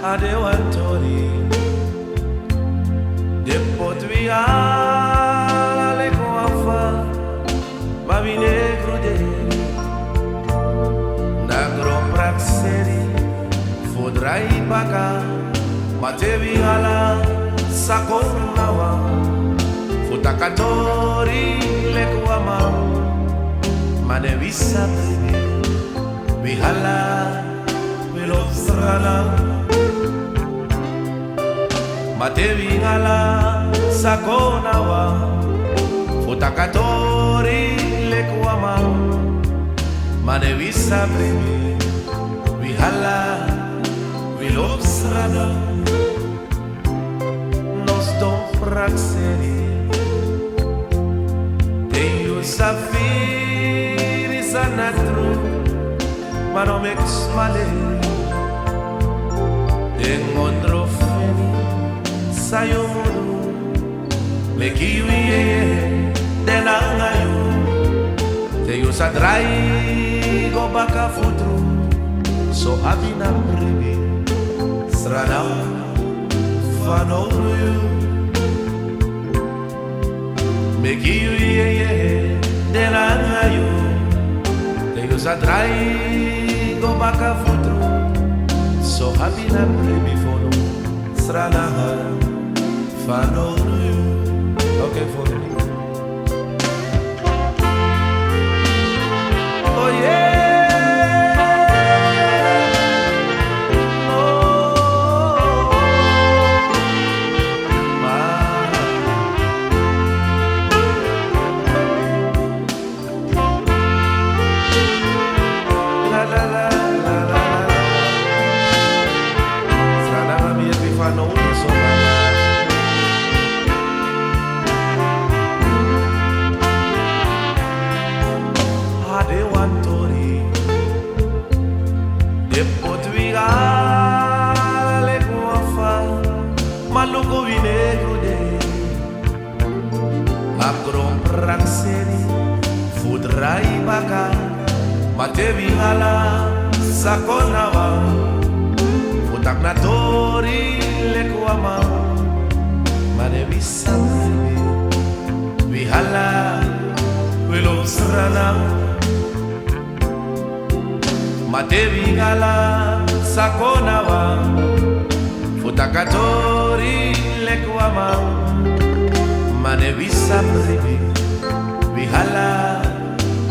adewantori depot viala le coafa mabine crude na grom praxeri fodrai baka mate viala sakonawa futakatori le coama mane visa vihala velo Sranan mate vihala sakonawa futakatori le coama mane visa vihala velo Sranan nos dom praxeri Deus safiri sanatru mano mex male encontro feni sayo mudu me kiwi denangayo Deus adrai go baka futru so abina Bribi Sranan fanoru me kiwi denangayo Deus adrai go baka futru so abina Bribi fono Sranan fanoru. Okay, for me. Oh yeah. Oh, my. La la la la la. Sranan mi epifano so adewantori depot viala le coafa maluco vinegrude agrom praxeri fudrai baka mate viala sakonawa futak natori le coama mane visa vihala velo Sranan mate vihala sakonawa futakatori le coama mane visa Bribi vihala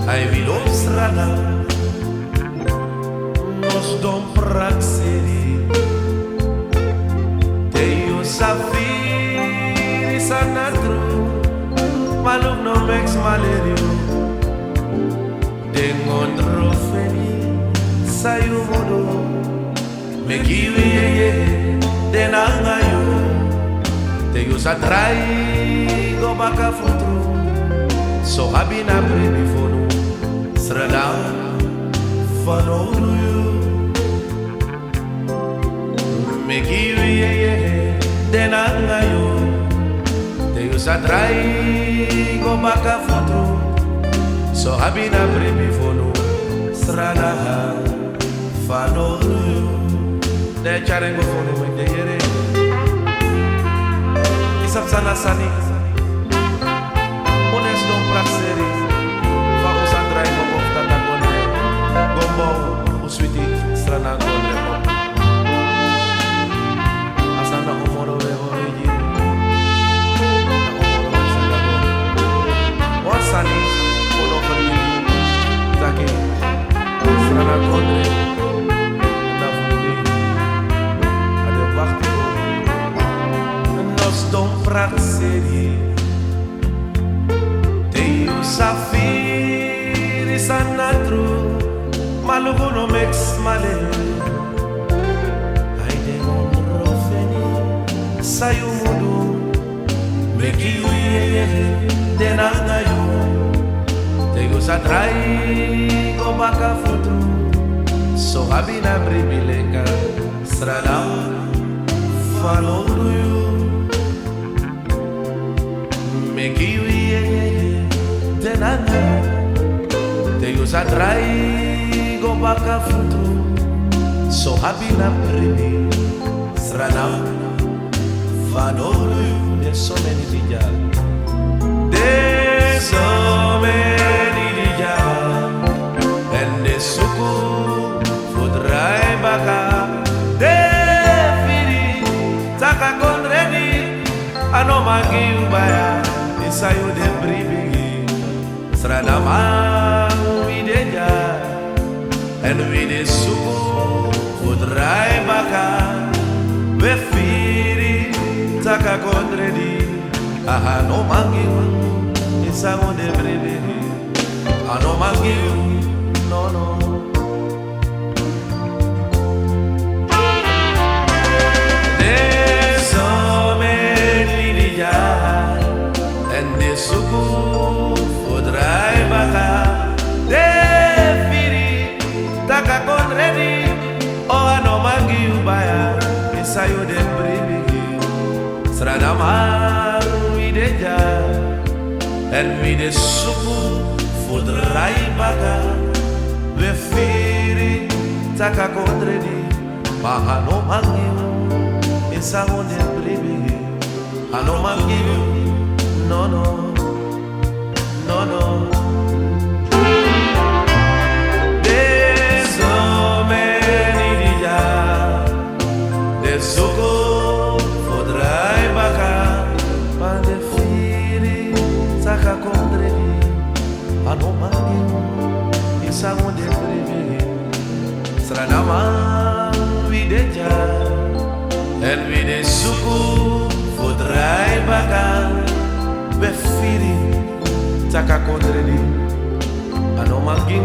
ay vilo Sranan nos dom praxeri Deus safiri sanatru malum no mex malerio encontro feni sayo mudu me kiwi denangayo Deus atrai go baka futru so abina Bribi fono Sranan fanoru me kiwi denangayo Deus atrai go baka futru so abina Bribi fono Sranan fanoru de charengo fono de yere isap sana sani ones don praxeri fa usandrai go bofta da gonde gombo uswiti Sranan gonde asana omoro weho eji na omoro asana go wasani ono pergi take Sranan gonde na fundi ade waktu nos dom praxeri Deus safiri sanatru maluco no mex male ai encontro feni sayo mudu me kiwi denangayo Deus atrai go baka futru so abina Bribi lenga Sranan fanoru me kiwi denangayo Deus atrai go baka futru so abina Bribi Sranan, Vanolu, there's so many dijal. There's so many dijal. And the suku, fudrai baka. De firi, taka kondredi. Ano magi ubaya, isayo de bribi. Sranan, videja. And we de suku, fudrai baka. We firi, taka kondredi. Ano magi, isayo de bribi. Ano magi, no no. There's so many dijal, and the suku fudrai baka. De firi, taka kondredi. Oh ano magi ubaya, isayo de bribi. Sranan videja, and we de suku fudrai baka. We firi, taka kondredi. Mahano magi, isayo de bribi. Ano magi, no no, no no. There's so many dijal. There's suku fudrai baka. Pande firi, taka kondredi. Ano magi, isayo de bribi. Sranan videja, and vide suku fudrai baka. Be firi, taka kondredi. Ano magi.